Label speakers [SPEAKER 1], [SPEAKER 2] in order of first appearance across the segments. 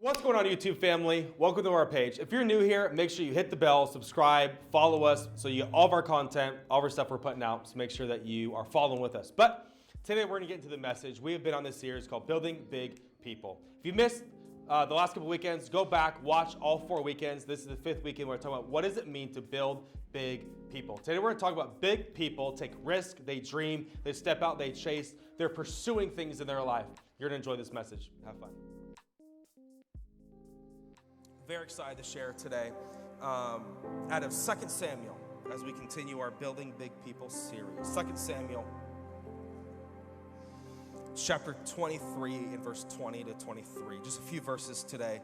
[SPEAKER 1] What's going on, YouTube family? Welcome to our page. If you're new here, make sure you hit the bell, subscribe, follow us so you get all of our content, all of our stuff we're putting out, so make sure that you are following with us. But today we're going to get into the message. We have been on this series called Building Big People. If you missed the last couple weekends, go back, watch all 4 weekends. This is the 5th weekend. We're talking about what does it mean to build big people. Today we're going to talk about big people take risk, they dream, they step out, they chase, they're pursuing things in their life. You're going to enjoy this message. Have fun. Very excited to share today out of 2 Samuel as we continue our Building Big People series. 2 Samuel chapter 23 and verse 20 to 23. Just a few verses today.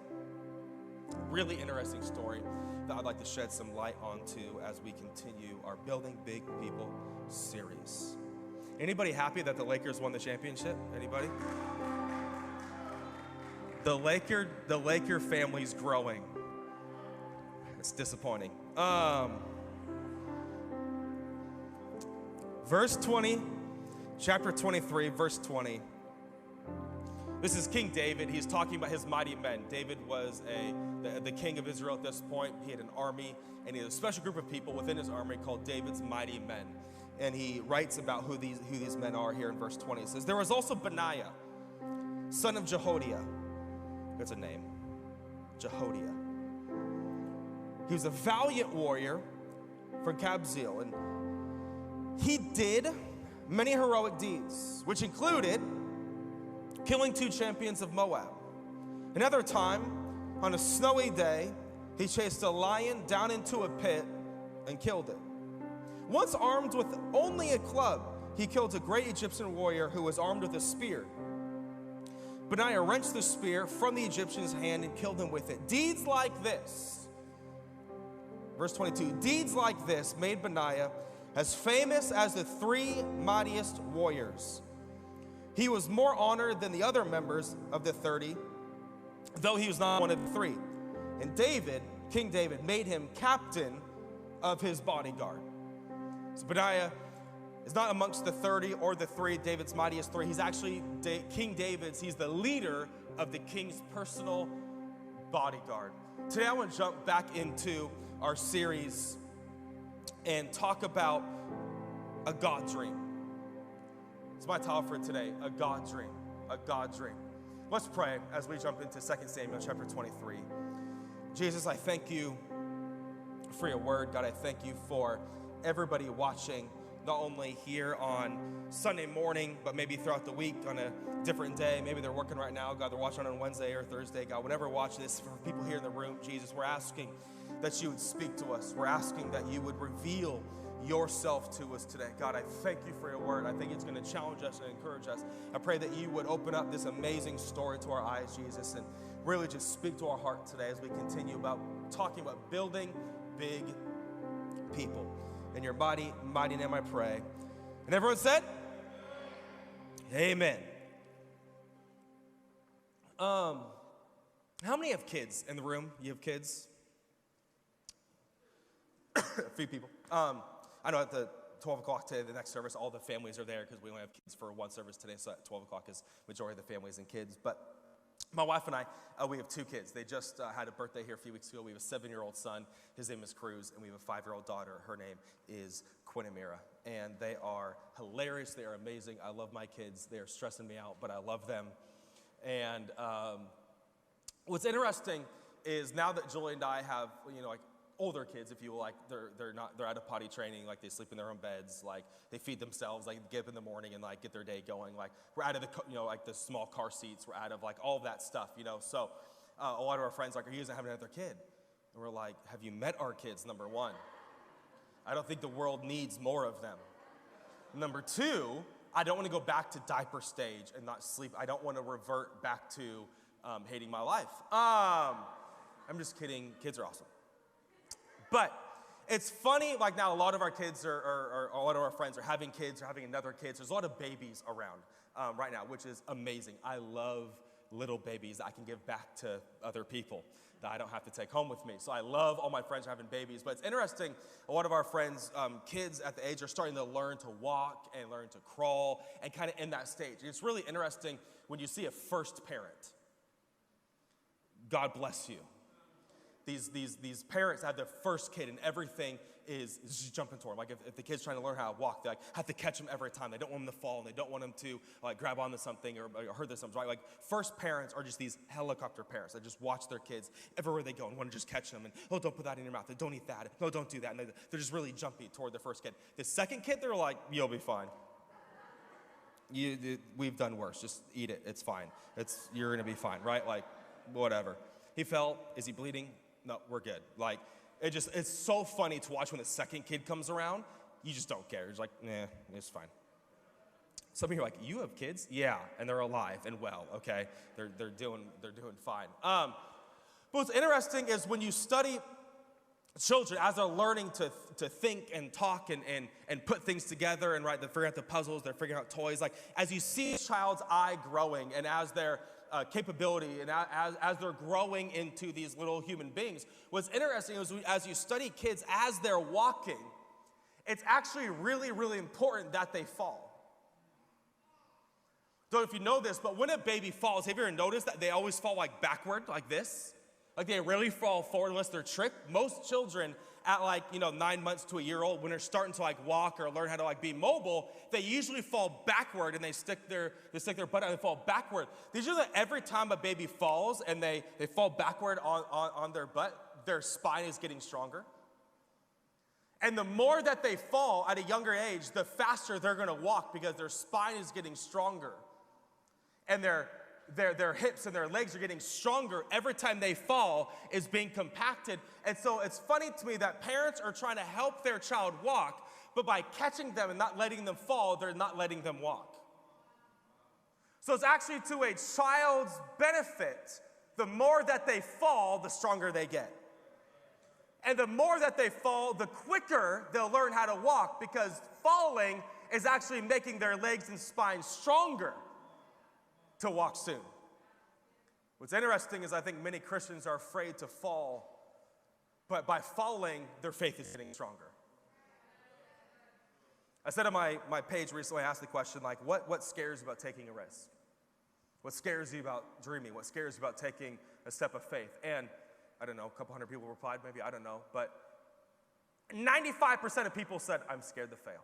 [SPEAKER 1] Really interesting story that I'd like to shed some light onto as we continue our Building Big People series. Anybody happy that the Lakers won the championship? Anybody? The Laker family's growing. It's disappointing. Verse 20, chapter 23, verse 20. This is King David. He's talking about his mighty men. David was the king of Israel at this point. He had an army, and he had a special group of people within his army called David's mighty men. And he writes about who these men are here in verse 20. It says, there was also Benaiah, son of Jehoiada. That's a name, Jehoiada. He was a valiant warrior for Damazio, and he did many heroic deeds, which included killing 2 champions of Moab. Another time, on a snowy day, he chased a lion down into a pit and killed it. Once armed with only a club, he killed a great Egyptian warrior who was armed with a spear. Benaiah wrenched the spear from the Egyptian's hand and killed him with it. Deeds like this, verse 22, deeds like this made Benaiah as famous as the 3 mightiest warriors. He was more honored than the other members of the 30, though he was not one of the 3. And David, King David, made him captain of his bodyguard. So Benaiah is not amongst the 30 or the 3, David's mightiest 3. He's actually King David's. He's the leader of the king's personal bodyguard. Today I want to jump back into our series and talk about a God dream. It's my title for today, a God dream, a God dream. Let's pray as we jump into 2 Samuel chapter 23. Jesus, I thank you for your word. God, I thank you for everybody watching, not only here on Sunday morning, but maybe throughout the week on a different day. Maybe they're working right now. God, they're watching on Wednesday or Thursday. God, whenever watch this, for people here in the room, Jesus, we're asking that you would speak to us. We're asking that you would reveal yourself to us today. God, I thank you for your word. I think it's going to challenge us and encourage us. I pray that you would open up this amazing story to our eyes, Jesus, and really just speak to our heart today as we continue about talking about building big people. In your mighty name I pray. And everyone said? Amen. How many have kids in the room? You have kids? A few people. I know at the 12 o'clock today, the next service, all the families are there because we only have kids for one service today. So at 12 o'clock is majority of the families and kids. But my wife and I, we have 2 kids. They just had a birthday here a few weeks ago. We have a 7-year-old son. His name is Cruz. And we have a 5-year-old daughter. Her name is Quinamira. And they are hilarious. They are amazing. I love my kids. They are stressing me out, but I love them. And what's interesting is now that Julie and I have, like older kids, if you will, like they're out of potty training, like they sleep in their own beds, like they feed themselves, like get up in the morning and like get their day going, like we're out of the like the small car seats, we're out of like all of that stuff, so a lot of our friends like, are you guys having another kid? And we're like, have you met our kids? Number 1, I don't think the world needs more of them. Number 2, I don't want to go back to diaper stage and not sleep. I don't want to revert back to hating my life. I'm just kidding. Kids are awesome. But it's funny, like now a lot of our kids or a lot of our friends are having kids or having another kids. There's a lot of babies around right now, which is amazing. I love little babies that I can give back to other people that I don't have to take home with me. So I love all my friends are having babies. But it's interesting, a lot of our friends, kids at the age are starting to learn to walk and learn to crawl and kind of in that stage. It's really interesting when you see a first parent. God bless you. These parents have their first kid and everything is just jumping toward them. Like if the kid's trying to learn how to walk, they have to catch them every time. They don't want them to fall and they don't want them to grab onto something or hurt themselves, right? Like first parents are just these helicopter parents that just watch their kids everywhere they go and want to just catch them and, oh, don't put that in your mouth. Don't eat that. No, don't do that. And they're just really jumpy toward their first kid. The second kid, they're like, you'll be fine. We've done worse. Just eat it. It's fine. You're going to be fine, right? Like, whatever. He fell. Is he bleeding? No, we're good. Like, it's so funny to watch when the second kid comes around. You just don't care. It's like, nah, it's fine. Some of you are like, you have kids? Yeah, and they're alive and well, okay? They're doing fine. But what's interesting is when you study children as they're learning to think and talk and put things together and they're figuring out the puzzles, they're figuring out toys. Like as you see a child's eye growing and as their capability and as they're growing into these little human beings, what's interesting is as you study kids as they're walking, it's actually really, really important that they fall. Don't know if you know this, but when a baby falls, have you ever noticed that they always fall like backward, like this? Like they rarely fall forward unless they're tricked. Most children at 9 months to a year old, when they're starting to walk or learn how to be mobile, they usually fall backward and they stick their butt out and fall backward. Did you know that every time a baby falls and they fall backward on their butt, their spine is getting stronger? And the more that they fall at a younger age, the faster they're going to walk because their spine is getting stronger. And their hips and their legs are getting stronger. Every time they fall is being compacted. And so it's funny to me that parents are trying to help their child walk, but by catching them and not letting them fall, they're not letting them walk. So it's actually to a child's benefit. The more that they fall, the stronger they get. And the more that they fall, the quicker they'll learn how to walk because falling is actually making their legs and spine stronger to walk soon. What's interesting is I think many Christians are afraid to fall, but by falling, their faith is getting stronger. I said on my page recently, I asked the question, what scares you about taking a risk? What scares you about dreaming? What scares you about taking a step of faith? And I don't know, a couple hundred people replied, maybe, I don't know, but 95% of people said, I'm scared to fail.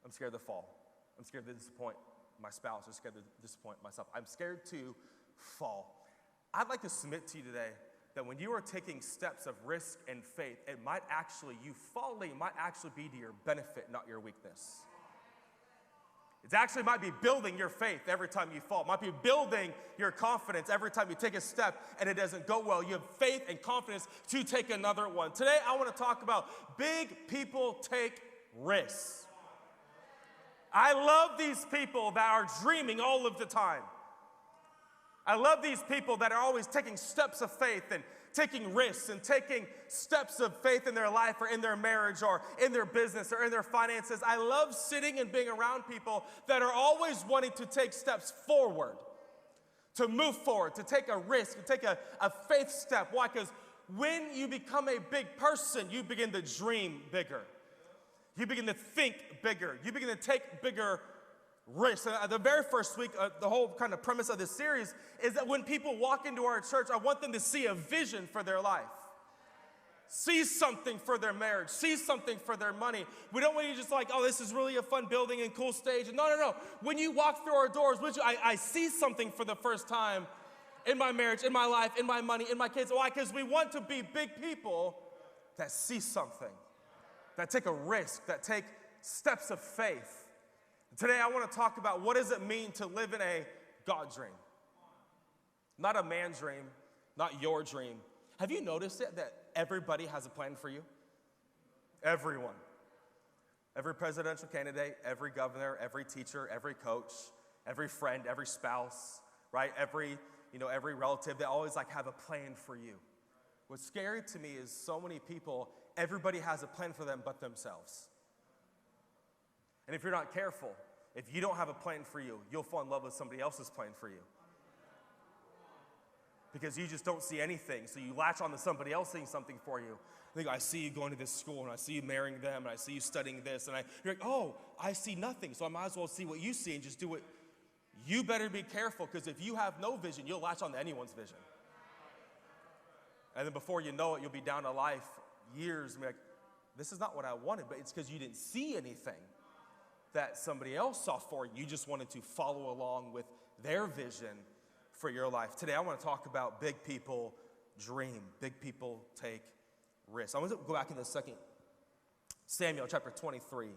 [SPEAKER 1] I'm scared to fall. I'm scared to disappoint my spouse. I'm scared to disappoint myself. I'm scared to fall. I'd like to submit to you today that when you are taking steps of risk and faith, you falling might actually be to your benefit, not your weakness. It actually might be building your faith every time you fall. It might be building your confidence every time you take a step and it doesn't go well. You have faith and confidence to take another one. Today, I want to talk about big people take risks. I love these people that are dreaming all of the time. I love these people that are always taking steps of faith and taking risks and taking steps of faith in their life or in their marriage or in their business or in their finances. I love sitting and being around people that are always wanting to take steps forward, to move forward, to take a risk, to take a faith step. Why? Because when you become a big person, you begin to dream bigger. You begin to think bigger. You begin to take bigger risks. The very first week, the whole kind of premise of this series is that when people walk into our church, I want them to see a vision for their life. See something for their marriage. See something for their money. We don't want you just this is really a fun building and cool stage. No. When you walk through our doors, I see something for the first time in my marriage, in my life, in my money, in my kids. Why? Because we want to be big people that see something, that take a risk, that take steps of faith. Today I want to talk about what does it mean to live in a God dream. Not a man dream, not your dream. Have you noticed it that everybody has a plan for you? Everyone. Every presidential candidate, every governor, every teacher, every coach, every friend, every spouse, right? Every relative, they always have a plan for you. What's scary to me is so many people, everybody has a plan for them but themselves. And if you're not careful, if you don't have a plan for you, you'll fall in love with somebody else's plan for you. Because you just don't see anything, so you latch on to somebody else seeing something for you. I see you going to this school, and I see you marrying them, and I see you studying this, and you're like, oh, I see nothing, so I might as well see what you see and just do it. You better be careful, because if you have no vision, you'll latch on to anyone's vision. And then before you know it, you'll be down to life years and be like, this is not what I wanted, but it's because you didn't see anything that somebody else saw for you. You just wanted to follow along with their vision for your life. Today, I want to talk about big people dream. Big people take risks. I want to go back into 2 Samuel chapter 23.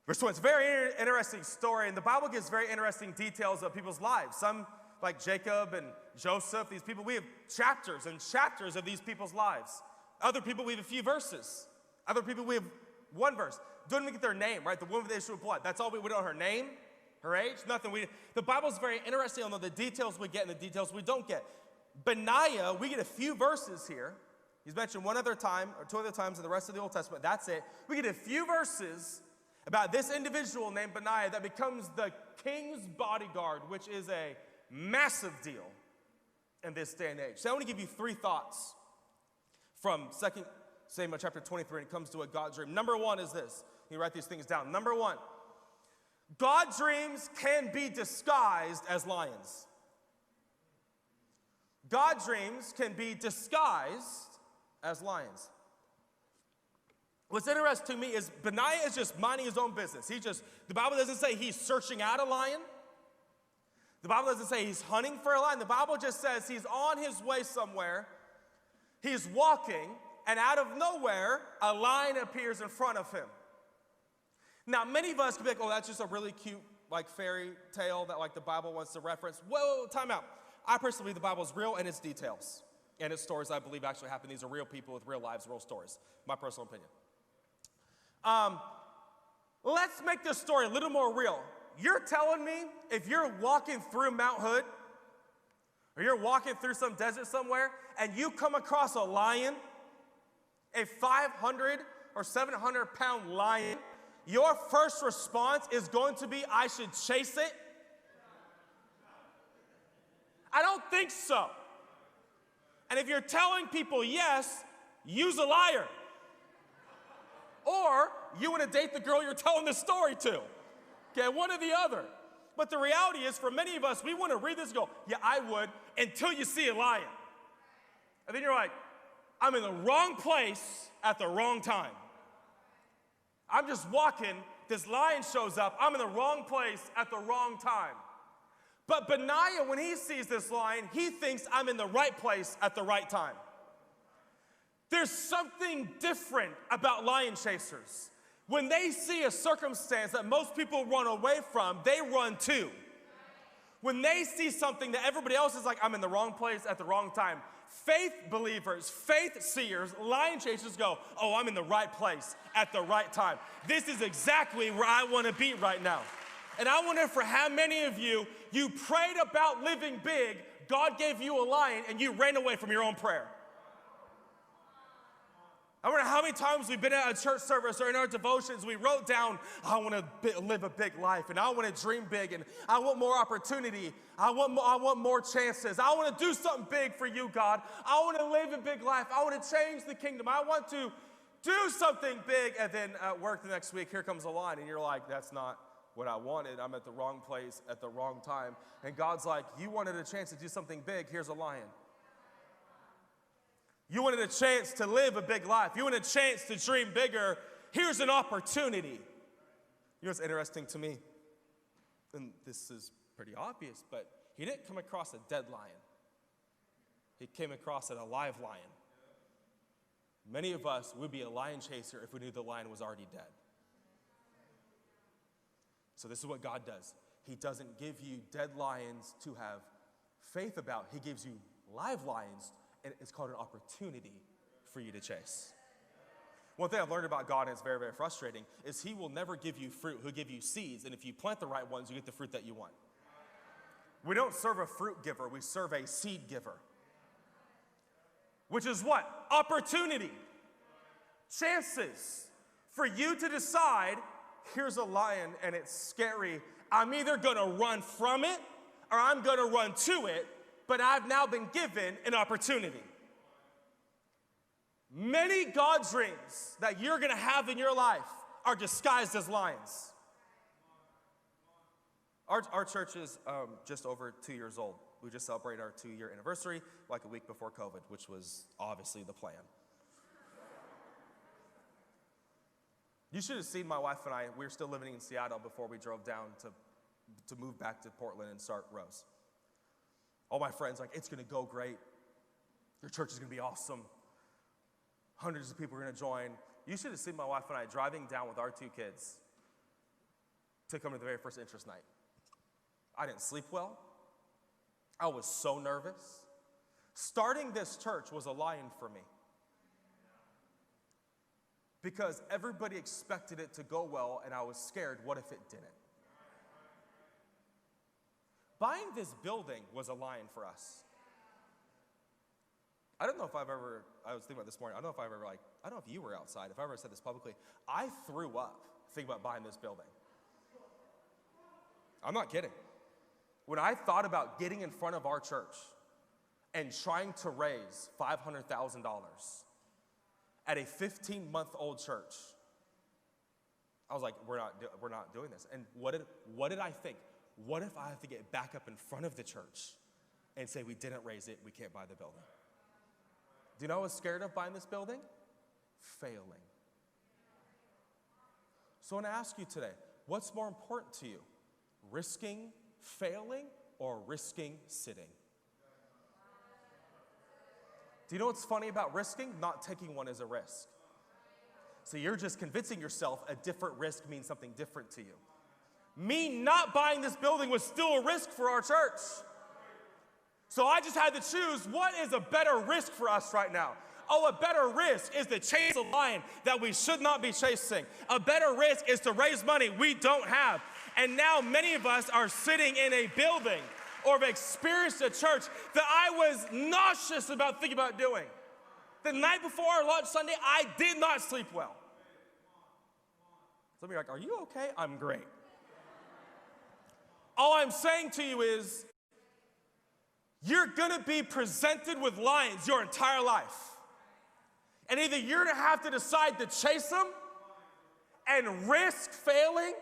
[SPEAKER 1] Verse 20. It's a very interesting story, and the Bible gives very interesting details of people's lives. Some, like Jacob and Joseph, these people, we have chapters and chapters of these people's lives. Other people, we have a few verses. Other people, we have one verse. Don't even get their name, right? The woman with the issue of blood. That's all we don't know, her name, her age, nothing. The Bible's very interesting on the details we get and the details we don't get. Benaiah, we get a few verses here. He's mentioned one other time or two other times in the rest of the Old Testament. That's it. We get a few verses about this individual named Benaiah that becomes the king's bodyguard, which is a massive deal in this day and age. So I want to give you three thoughts from 2 Samuel chapter 23 when it comes to a God dream. Number one is this. You write these things down. Number one, God dreams can be disguised as lions. God dreams can be disguised as lions. What's interesting to me is Benaiah is just minding his own business. The Bible doesn't say he's searching out a lion. The Bible doesn't say he's hunting for a lion. The Bible just says he's on his way somewhere. He's walking, and out of nowhere, a lion appears in front of him. Now, many of us could be like, oh, that's just a really cute, like, fairy tale that, like, the Bible wants to reference. Whoa, time out. I personally believe the Bible is real, and its details. And its stories, I believe, actually happen. These are real people with real lives, real stories. My personal opinion. Let's make this story a little more real. You're telling me if you're walking through Mount Hood, or you're walking through some desert somewhere, and you come across a lion, a 500 or 700-pound lion, your first response is going to be, I should chase it? I don't think so. And if you're telling people yes, use a liar. Or you want to date the girl you're telling this story to. Okay, one or the other. But the reality is, for many of us, we want to read this and go, yeah, I would, until you see a lion. And then you're like, I'm in the wrong place at the wrong time. I'm just walking, this lion shows up, I'm in the wrong place at the wrong time. But Benaiah, when he sees this lion, he thinks I'm in the right place at the right time. There's something different about lion chasers. When they see a circumstance that most people run away from, they run too. When they see something that everybody else is like, I'm in the wrong place at the wrong time, faith believers, faith seers, lion chasers go, oh, I'm in the right place at the right time. This is exactly where I want to be right now. And I wonder for how many of you prayed about living big, God gave you a lion, and you ran away from your own prayer. I wonder how many times we've been at a church service or in our devotions, we wrote down, I want to live a big life, and I want to dream big, and I want more opportunity. I want more chances. I want to do something big for you, God. I want to live a big life. I want to change the kingdom. I want to do something big. And then at work the next week, here comes a line, and you're like, that's not what I wanted. I'm at the wrong place at the wrong time. And God's like, you wanted a chance to do something big. Here's a lion. You wanted a chance to live a big life. You wanted a chance to dream bigger. Here's an opportunity. You know what's interesting to me? And this is pretty obvious, but he didn't come across a dead lion. He came across an alive lion. Many of us would be a lion chaser if we knew the lion was already dead. So this is what God does. He doesn't give you dead lions to have faith about. He gives you live lions, and it's called an opportunity for you to chase. One thing I've learned about God, and it's very, very frustrating, is he will never give you fruit. He'll give you seeds, and if you plant the right ones, you get the fruit that you want. We don't serve a fruit giver. We serve a seed giver. Which is what? Opportunity. Chances for you to decide, here's a lion, and it's scary. I'm either going to run from it, or I'm going to run to it, but I've now been given an opportunity. Many God dreams that you're going to have in your life are disguised as lions. Our church is just over 2 years old. We just celebrated our 2-year anniversary like a week before COVID, which was obviously the plan. You should have seen my wife and I. We were still living in Seattle before we drove down to move back to Portland and start Rose. All my friends like, it's going to go great. Your church is going to be awesome. Hundreds of people are going to join. You should have seen my wife and I driving down with our 2 kids to come to the very first interest night. I didn't sleep well. I was so nervous. Starting this church was a lion for me because everybody expected it to go well, and I was scared, what if it didn't? Buying this building was a lion for us. I don't know if I was thinking about this morning, I don't know if you were outside, if I ever said this publicly, I threw up thinking about buying this building. I'm not kidding. When I thought about getting in front of our church and trying to raise $500,000 at a 15-month-old church, I was like, we're not doing this. And what did I think? What if I have to get back up in front of the church and say we didn't raise it, we can't buy the building? Do you know what I was scared of buying this building? Failing. So I want to ask you today, what's more important to you? Risking failing or risking sitting? Do you know what's funny about risking? Not taking one is a risk. So you're just convincing yourself a different risk means something different to you. Me not buying this building was still a risk for our church. So I just had to choose what is a better risk for us right now. Oh, a better risk is to chase a lion that we should not be chasing. A better risk is to raise money we don't have. And now many of us are sitting in a building or have experienced a church that I was nauseous about thinking about doing. The night before our launch Sunday, I did not sleep well. Some of you are like, are you okay? I'm great. All I'm saying to you is, you're gonna be presented with lions your entire life. And either you're gonna have to decide to chase them and risk failing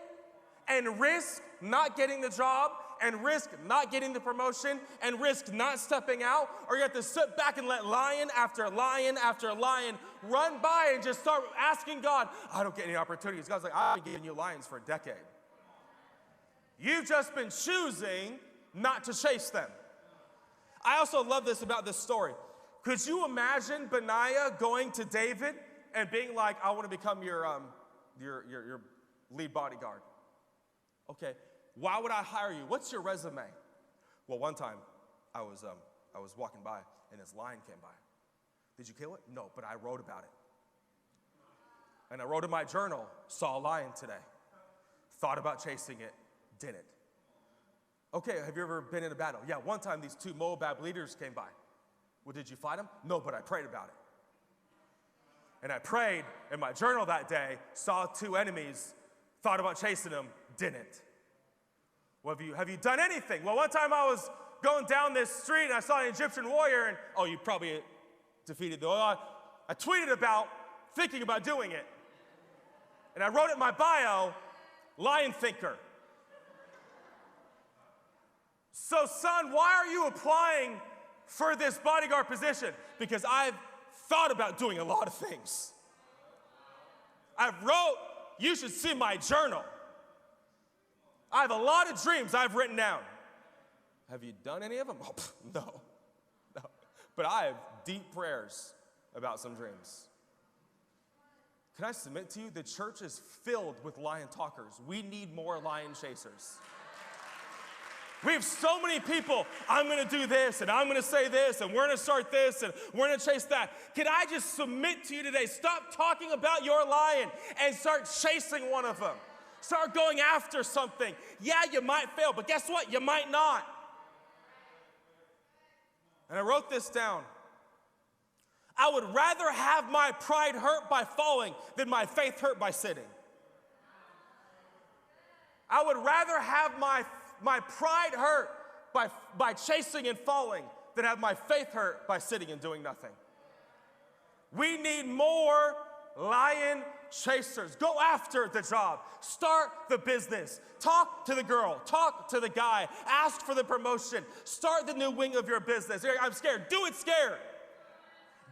[SPEAKER 1] and risk not getting the job and risk not getting the promotion and risk not stepping out, or you have to sit back and let lion after lion after lion run by and just start asking God, I don't get any opportunities. God's like, I've been giving you lions for a decade. You've just been choosing not to chase them. I also love this about this story. Could you imagine Benaiah going to David and being like, I want to become your lead bodyguard? Okay, why would I hire you? What's your resume? Well, one time I was walking by and this lion came by. Did you kill it? No, but I wrote about it. And I wrote in my journal, saw a lion today. Thought about chasing it, didn't. Okay, have you ever been in a battle? Yeah, one time these 2 Moabite leaders came by. Well, did you fight them? No, but I prayed about it. And I prayed in my journal that day, saw 2 enemies, thought about chasing them, didn't. Well, have you done anything? Well, one time I was going down this street and I saw an Egyptian warrior and, oh, you probably defeated the I tweeted about thinking about doing it. And I wrote it in my bio, lion thinker. So, son, why are you applying for this bodyguard position? Because I've thought about doing a lot of things. You should see my journal. I have a lot of dreams I've written down. Have you done any of them? Oh, no. But I have deep prayers about some dreams. Can I submit to you, the church is filled with lion talkers. We need more lion chasers. We have so many people, I'm going to do this, and I'm going to say this, and we're going to start this, and we're going to chase that. Can I just submit to you today, stop talking about your lion and start chasing one of them. Start going after something. Yeah, you might fail, but guess what? You might not. And I wrote this down. I would rather have my pride hurt by falling than my faith hurt by sitting. I would rather have my pride hurt by chasing and falling than have my faith hurt by sitting and doing nothing. We need more lion chasers. Go after the job. Start the business. Talk to the girl. Talk to the guy. Ask for the promotion. Start the new wing of your business. You're like, I'm scared. Do it scared.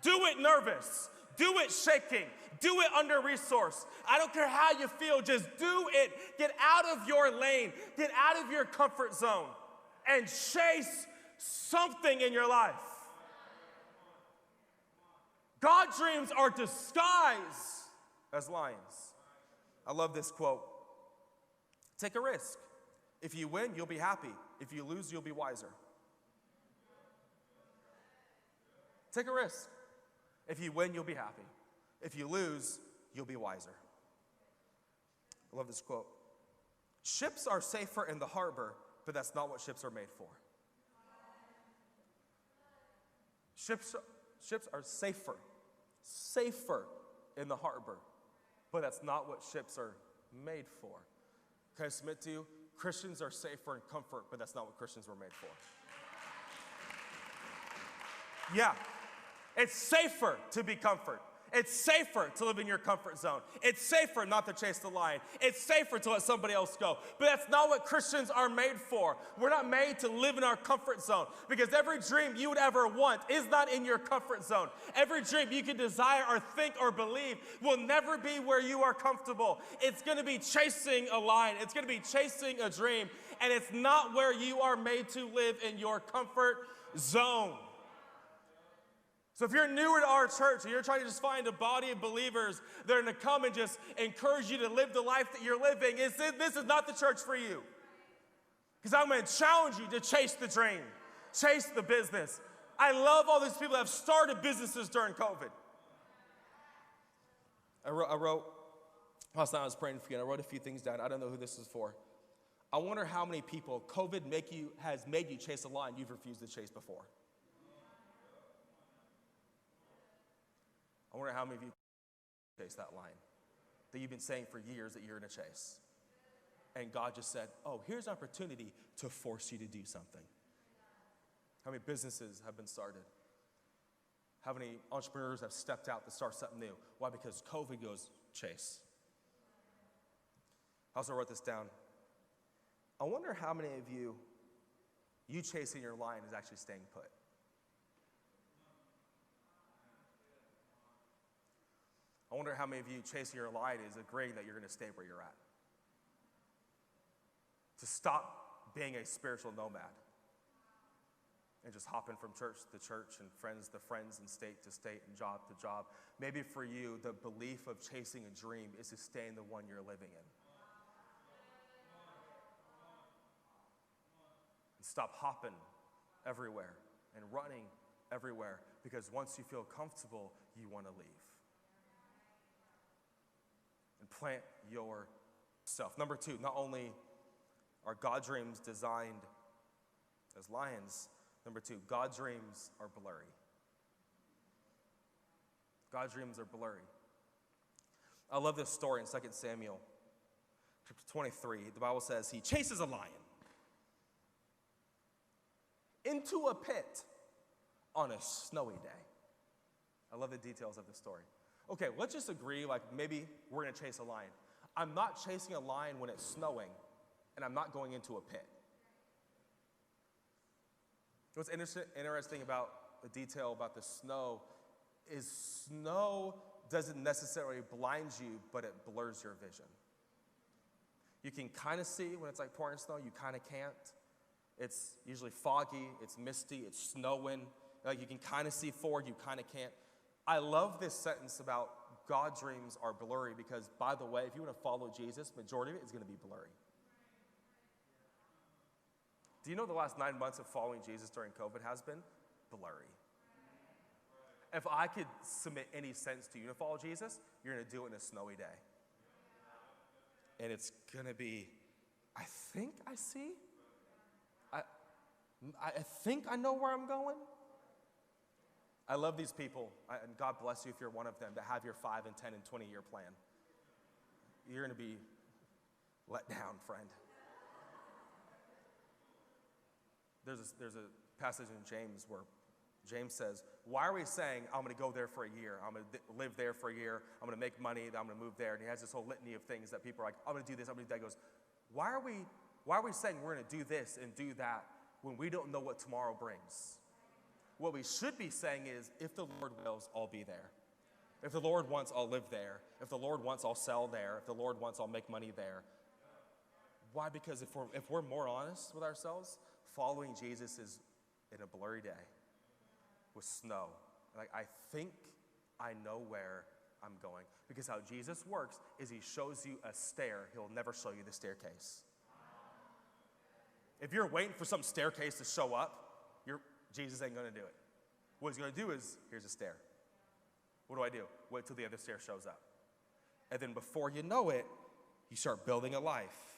[SPEAKER 1] Do it nervous. Do it shaking. Do it under-resourced. I don't care how you feel. Just do it. Get out of your lane. Get out of your comfort zone and chase something in your life. God dreams are disguised as lions. I love this quote. Take a risk. If you win, you'll be happy. If you lose, you'll be wiser. Take a risk. If you win, you'll be happy. If you lose, you'll be wiser. I love this quote. Ships are safer in the harbor, but that's not what ships are made for. Ships are safer in the harbor, but that's not what ships are made for. Can I submit to you? Christians are safer in comfort, but that's not what Christians were made for. Yeah, it's safer to be comfort. It's safer to live in your comfort zone. It's safer not to chase the lion. It's safer to let somebody else go. But that's not what Christians are made for. We're not made to live in our comfort zone, because every dream you would ever want is not in your comfort zone. Every dream you can desire or think or believe will never be where you are comfortable. It's going to be chasing a lion. It's going to be chasing a dream, and it's not where you are made to live in your comfort zone. So if you're newer to our church and you're trying to just find a body of believers that are going to come and just encourage you to live the life that you're living, this is not the church for you. Because I'm going to challenge you to chase the dream, chase the business. I love all these people that have started businesses during COVID. I wrote, last night I was praying for you, and I wrote a few things down. I don't know who this is for. I wonder how many people COVID has made you chase a line you've refused to chase before. I wonder how many of you chase that line that you've been saying for years that you're going to chase. And God just said, oh, here's an opportunity to force you to do something. How many businesses have been started? How many entrepreneurs have stepped out to start something new? Why? Because COVID goes, chase. I also wrote this down. I wonder how many of you chasing your line is actually staying put. I wonder how many of you chasing your line is agreeing that you're going to stay where you're at. To stop being a spiritual nomad and just hopping from church to church and friends to friends and state to state and job to job. Maybe for you, the belief of chasing a dream is to stay in the one you're living in. And stop hopping everywhere and running everywhere, because once you feel comfortable, you want to leave. And plant yourself. Number 2, not only are God dreams designed as lions, number 2, God dreams are blurry. God dreams are blurry. I love this story in 2 Samuel chapter 23. The Bible says he chases a lion into a pit on a snowy day. I love the details of the story. Okay, let's just agree, like maybe we're going to chase a lion. I'm not chasing a lion when it's snowing, and I'm not going into a pit. What's interesting about the detail about the snow is snow doesn't necessarily blind you, but it blurs your vision. You can kind of see when it's like pouring snow, you kind of can't. It's usually foggy, it's misty, it's snowing. Like you can kind of see forward, you kind of can't. I love this sentence about God dreams are blurry because, by the way, if you want to follow Jesus, majority of it is going to be blurry. Do you know the last 9 months of following Jesus during COVID has been blurry? If I could submit any sense to you to follow Jesus, you're going to do it in a snowy day. And it's going to be, I think I see. I think I know where I'm going. I love these people, and God bless you if you're one of them, that have your 5 and 10 and 20-year plan. You're going to be let down, friend. There's a passage in James where James says, why are we saying, I'm going to go there for a year, I'm going to live there for a year, I'm going to make money, I'm going to move there? And he has this whole litany of things that people are like, I'm going to do this, I'm going to do that. He goes, why are we saying we're going to do this and do that when we don't know what tomorrow brings? What we should be saying is, if the Lord wills, I'll be there. If the Lord wants, I'll live there. If the Lord wants, I'll sell there. If the Lord wants, I'll make money there. Why? Because if we're more honest with ourselves, following Jesus is in a blurry day with snow. Like, I think I know where I'm going. Because how Jesus works is he shows you a stair. He'll never show you the staircase. If you're waiting for some staircase to show up, Jesus ain't going to do it. What he's going to do is, here's a stair. What do? Wait till the other stair shows up. And then before you know it, you start building a life.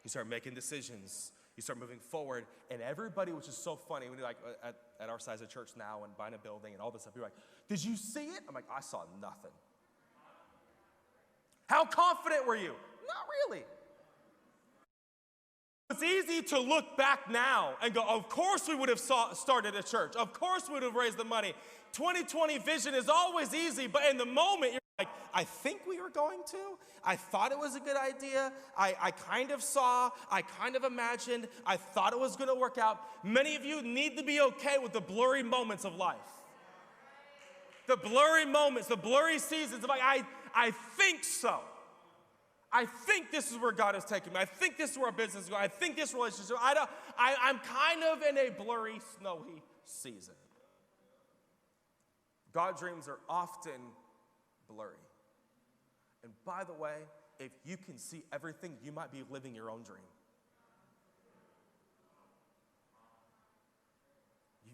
[SPEAKER 1] You start making decisions. You start moving forward. And everybody, which is so funny, when you're like at our size of church now and buying a building and all this stuff, you're like, did you see it? I'm like, I saw nothing. How confident were you? Not really. It's easy to look back now and go, of course we would have started a church. Of course we would have raised the money. 2020 vision is always easy, but in the moment, you're like, I think we were going to. I thought it was a good idea. I kind of saw. I kind of imagined. I thought it was going to work out. Many of you need to be okay with the blurry moments of life. The blurry moments, the blurry seasons of like, I think so. I think this is where God is taking me. I think this is where our business is going. I think this relationship. I'm kind of in a blurry, snowy season. God dreams are often blurry. And by the way, if you can see everything, you might be living your own dream.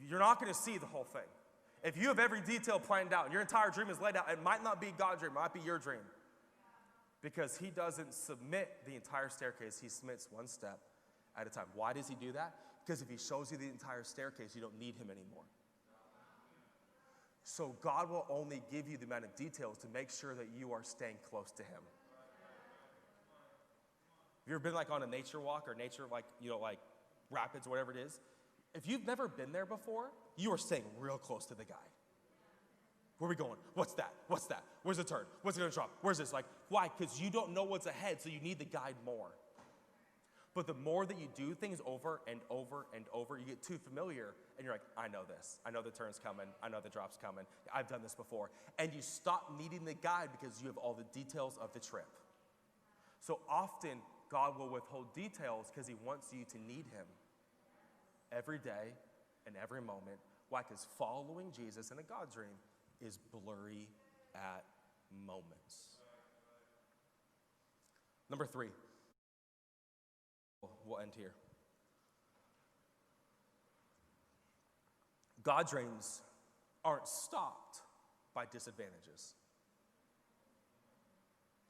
[SPEAKER 1] You're not going to see the whole thing. If you have every detail planned out and your entire dream is laid out, it might not be God's dream. It might be your dream. Because he doesn't submit the entire staircase. He submits one step at a time. Why does he do that? Because if he shows you the entire staircase, you don't need him anymore. So God will only give you the amount of details to make sure that you are staying close to him. Have you ever been like on a nature walk or nature like rapids or whatever it is? If you've never been there before, you are staying real close to the guy. Where are we going? What's that? What's that? Where's the turn? What's it going to drop? Where's this? Like, why? Because you don't know what's ahead, so you need the guide more. But the more that you do things over and over and over, you get too familiar, and you're like, I know this. I know the turn's coming. I know the drop's coming. I've done this before. And you stop needing the guide because you have all the details of the trip. So often, God will withhold details because he wants you to need him every day and every moment. Why? Because following Jesus in a God dream is blurry at moments. Number 3. We'll end here. God dreams aren't stopped by disadvantages.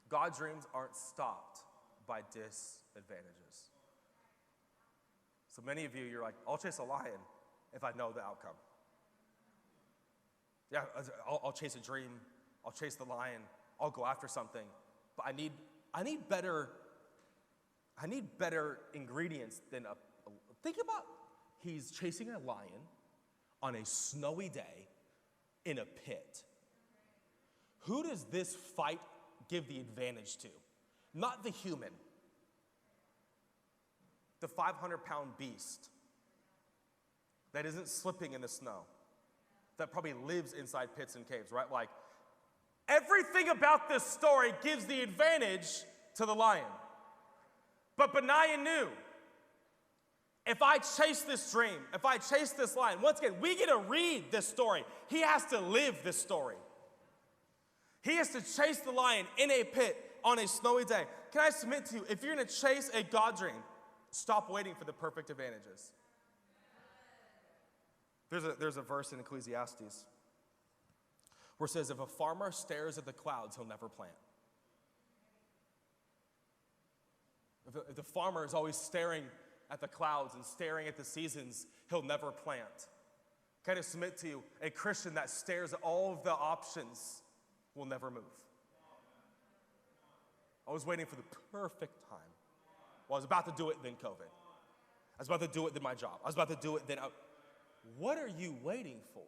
[SPEAKER 1] God dreams aren't stopped by disadvantages. So many of you, you're like, I'll chase a lion if I know the outcome. Yeah, I'll chase a dream. I'll chase the lion. I'll go after something. But I need better ingredients than think about, he's chasing a lion on a snowy day in a pit. Who does this fight give the advantage to? Not the human. The 500-pound beast that isn't slipping in the snow, that probably lives inside pits and caves, right? Like, everything about this story gives the advantage to the lion. But Benaiah knew, if I chase this dream, if I chase this lion, once again, we get to read this story. He has to live this story. He has to chase the lion in a pit on a snowy day. Can I submit to you, if you're going to chase a God dream, stop waiting for the perfect advantages. There's a verse in Ecclesiastes where it says, if a farmer stares at the clouds, he'll never plant. If the farmer is always staring at the clouds and staring at the seasons, he'll never plant. Can I submit to you, a Christian that stares at all of the options will never move. I was waiting for the perfect time. Well, I was about to do it, then COVID. I was about to do it, then my job. I was about to do it, then What are you waiting for?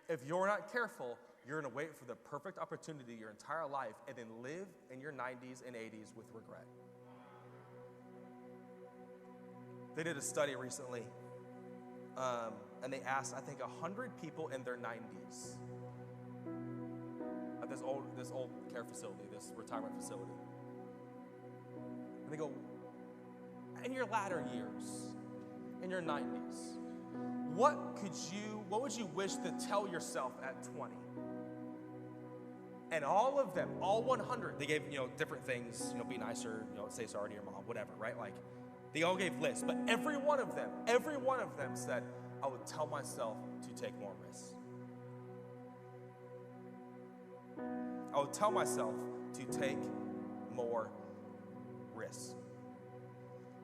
[SPEAKER 1] If you're not careful, you're going to wait for the perfect opportunity your entire life and then live in your 90s and 80s with regret. They did a study recently, and they asked, I think, 100 people in their 90s at this old care facility, this retirement facility. And they go, in your latter years, in your 90s, what would you wish to tell yourself at 20? And all of them, all 100, they gave, different things, be nicer, say sorry to your mom, whatever, right? Like, they all gave lists, but every one of them said, I would tell myself to take more risks. I would tell myself to take more risks.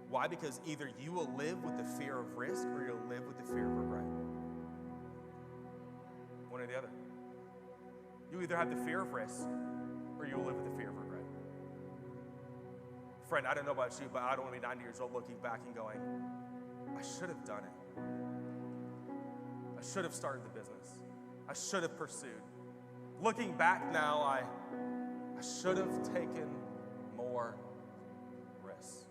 [SPEAKER 1] Why? Because either you will live with the fear of risk or you'll live with the fear of regret. One or the other. You either have the fear of risk or you'll live with the fear of regret. Friend, I don't know about you, but I don't want to be 90 years old looking back and going, I should have done it. I should have started the business. I should have pursued. Looking back now, I should have taken more risks.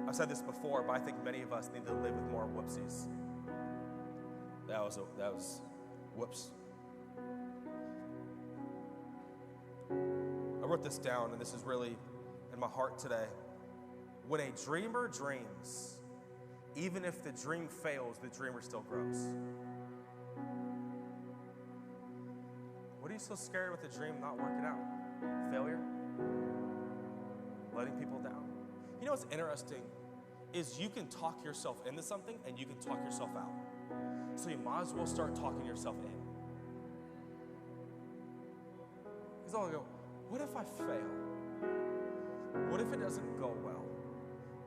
[SPEAKER 1] I've said this before, but I think many of us need to live with more whoopsies. That was whoops. I wrote this down, and this is really in my heart today. When a dreamer dreams, even if the dream fails, the dreamer still grows. What are you so scared with the dream not working out? Failure? Letting people down? You know what's interesting is you can talk yourself into something and you can talk yourself out. So you might as well start talking yourself in. Because I'll go, what if I fail? What if it doesn't go well?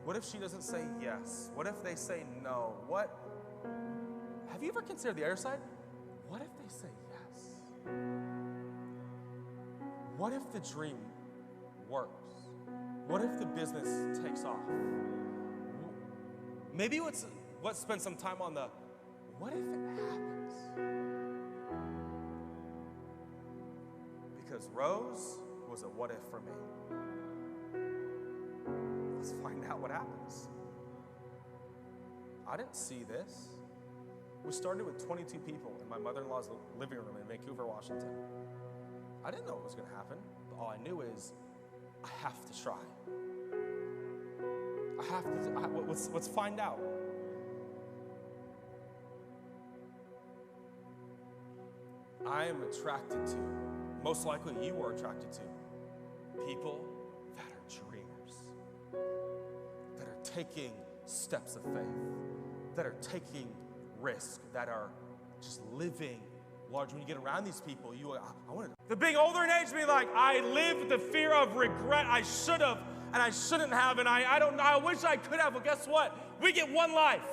[SPEAKER 1] What if she doesn't say yes? What if they say no? Have you ever considered the other side? What if they say yes? What if the dream works? What if the business takes off? Maybe let's spend some time on the what if it happens? Because Rose was a what if for me. Let's find out what happens. I didn't see this. We started with 22 people in my mother-in-law's living room in Vancouver, Washington. I didn't know what was going to happen, but all I knew is I have to try. Let's find out. I am attracted to, most likely you are attracted to, people that are dreamers, that are taking steps of faith, that are taking risk, that are just living large. When you get around these people, I want to. The being older in age, be like, I live with the fear of regret. I should have, and I shouldn't have, and I wish I could have. Well, guess what? We get one life.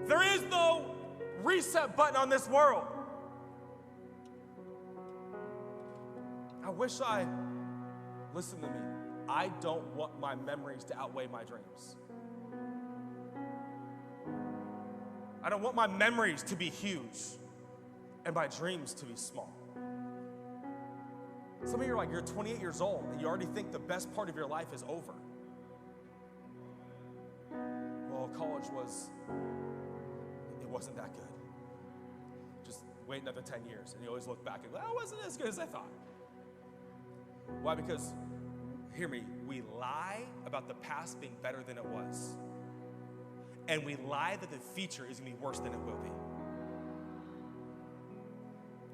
[SPEAKER 1] There is no reset button on this world. Listen to me. I don't want my memories to outweigh my dreams. I don't want my memories to be huge and my dreams to be small. Some of you are like, you're 28 years old and you already think the best part of your life is over. Well, college it wasn't that good. Just wait another 10 years and you always look back and go, it wasn't as good as I thought. Why? Because, hear me, we lie about the past being better than it was. And we lie that the future is going to be worse than it will be.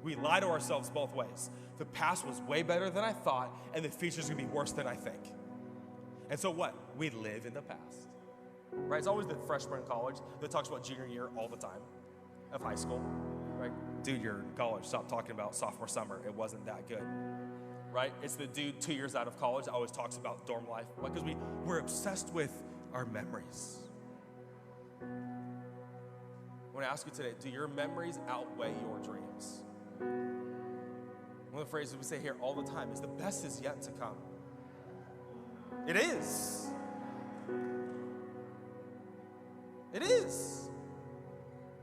[SPEAKER 1] We lie to ourselves both ways. The past was way better than I thought, and the future is going to be worse than I think. And so what? We live in the past. Right? It's always the freshman in college that talks about junior year all the time of high school. Right? Dude, you're in college. Stop talking about sophomore summer. It wasn't that good. Right? It's the dude 2 years out of college that always talks about dorm life. Why? Because we're obsessed with our memories. I want to ask you today, do your memories outweigh your dreams? One of the phrases we say here all the time is the best is yet to come. It is. It is.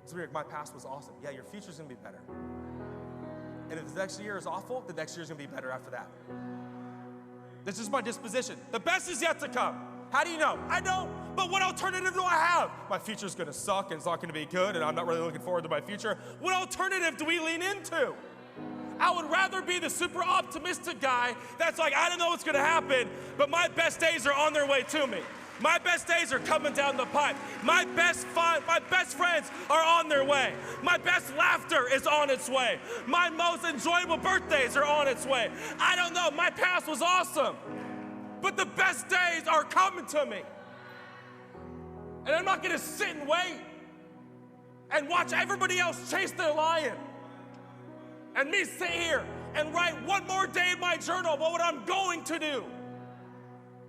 [SPEAKER 1] So we're like, my past was awesome. Yeah, your future's gonna be better. And if the next year is awful, the next year's gonna be better after that. This is my disposition. The best is yet to come. How do you know? I don't, but what alternative do I have? My future's gonna suck and it's not gonna be good and I'm not really looking forward to my future. What alternative do we lean into? I would rather be the super optimistic guy that's like, I don't know what's gonna happen, but my best days are on their way to me. My best days are coming down the pipe. My best friends are on their way. My best laughter is on its way. My most enjoyable birthdays are on its way. I don't know, my past was awesome, but the best days are coming to me. And I'm not gonna sit and wait and watch everybody else chase their lion. And me sit here and write one more day in my journal about what I'm going to do.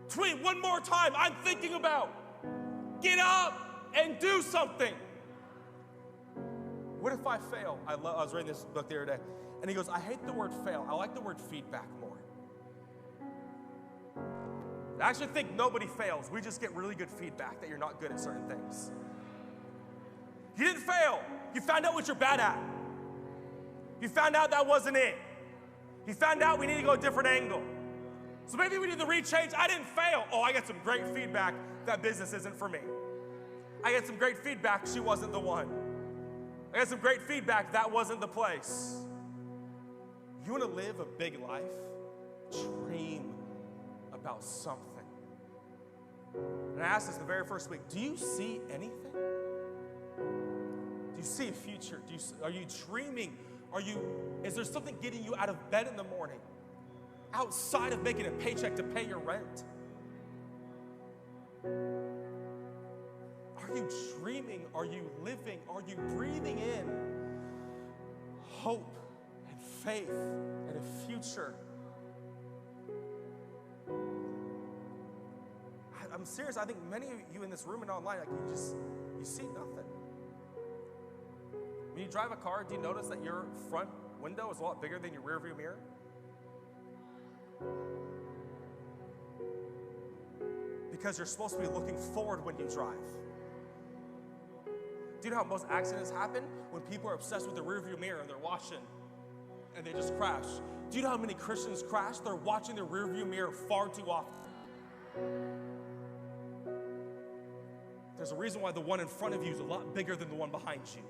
[SPEAKER 1] Tweet one more time, I'm thinking about. Get up and do something. What if I fail? I was reading this book the other day, and he goes, I hate the word fail. I like the word feedback more. I actually think nobody fails. We just get really good feedback that you're not good at certain things. You didn't fail. You found out what you're bad at. You found out that wasn't it. You found out we need to go a different angle. So maybe we need to rechange. I didn't fail. Oh, I got some great feedback. That business isn't for me. I got some great feedback. She wasn't the one. I got some great feedback. That wasn't the place. You want to live a big life? Dream about something. And I asked this the very first week, do you see anything? Do you see a future? Are you dreaming? Is there something getting you out of bed in the morning outside of making a paycheck to pay your rent? Are you dreaming? Are you living? Are you breathing in hope and faith and a future? I'm serious. I think many of you in this room and online, like you see nothing. When you drive a car, do you notice that your front window is a lot bigger than your rearview mirror? Because you're supposed to be looking forward when you drive. Do you know how most accidents happen? When people are obsessed with the rearview mirror and they're watching and they just crash. Do you know how many Christians crash? They're watching their rearview mirror far too often. There's a reason why the one in front of you is a lot bigger than the one behind you.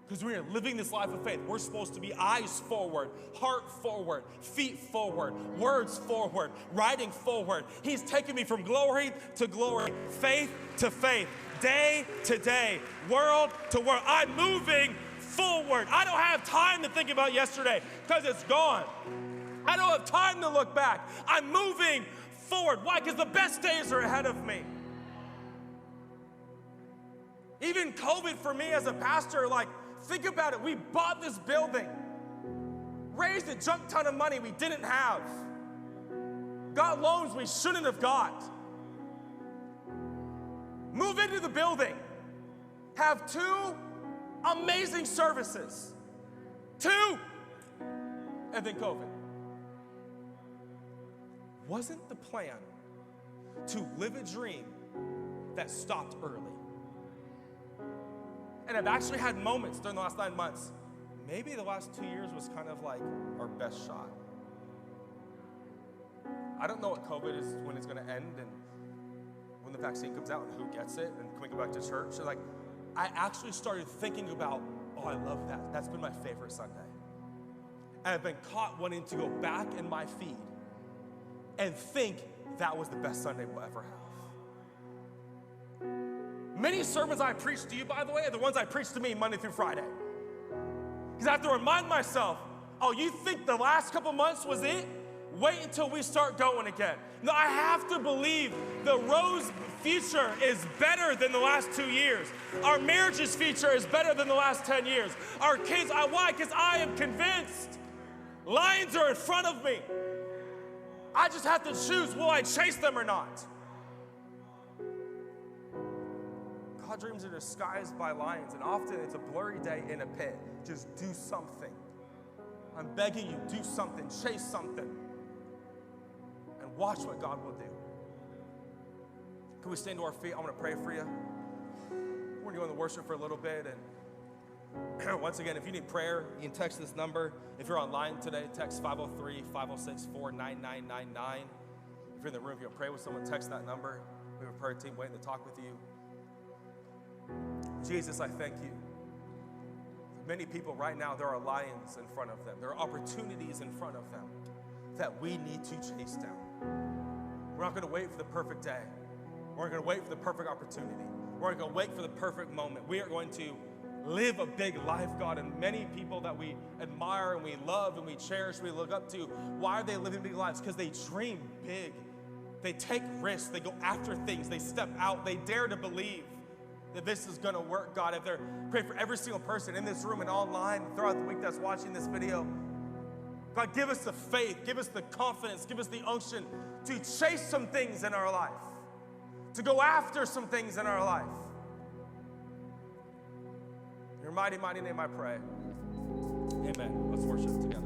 [SPEAKER 1] Because we are living this life of faith. We're supposed to be eyes forward, heart forward, feet forward, words forward, riding forward. He's taken me from glory to glory, faith to faith, day to day, world to world. I'm moving forward. I don't have time to think about yesterday because it's gone. I don't have time to look back. I'm moving forward. Why? Because the best days are ahead of me. Even COVID for me as a pastor, like, think about it. We bought this building, raised a junk ton of money we didn't have, got loans we shouldn't have got, move into the building, have 2 amazing services, 2, and then COVID. Wasn't the plan to live a dream that stopped early? And I've actually had moments during the last 9 months. Maybe the last 2 years was kind of like our best shot. I don't know what COVID is, when it's going to end, and when the vaccine comes out, and who gets it, and can we go back to church? So like, I actually started thinking about, oh, I love that. That's been my favorite Sunday. And I've been caught wanting to go back in my feed and think that was the best Sunday we'll ever have. Many sermons I preach to you, by the way, are the ones I preach to me Monday through Friday. Because I have to remind myself, oh, you think the last couple months was it? Wait until we start going again. No, I have to believe the Rose future is better than the last 2 years. Our marriage's future is better than the last 10 years. Our kids, why? Because I am convinced. Lions are in front of me. I just have to choose, will I chase them or not? God dreams are disguised by lions, and often it's a blurry day in a pit. Just do something. I'm begging you, do something, chase something, and watch what God will do. Can we stand to our feet? I want to pray for you. doing the worship for a little bit. And once again, if you need prayer, you can text this number. If you're online today, text 503-506-49999. If you're in the room, if you want to pray with someone, text that number. We have a prayer team waiting to talk with you. Jesus, I thank you. Many people right now, there are lions in front of them. There are opportunities in front of them that we need to chase down. We're not going to wait for the perfect day. We're not going to wait for the perfect opportunity. We're not going to wait for the perfect moment. We are going to live a big life, God, and many people that we admire and we love and we cherish, we look up to, why are they living big lives? Because they dream big. They take risks. They go after things. They step out. They dare to believe that this is going to work, God. If they're praying for every single person in this room and online throughout the week that's watching this video, God, give us the faith, give us the confidence, give us the unction to chase some things in our life, to go after some things in our life. In your mighty, mighty name I pray. Amen. Let's worship together.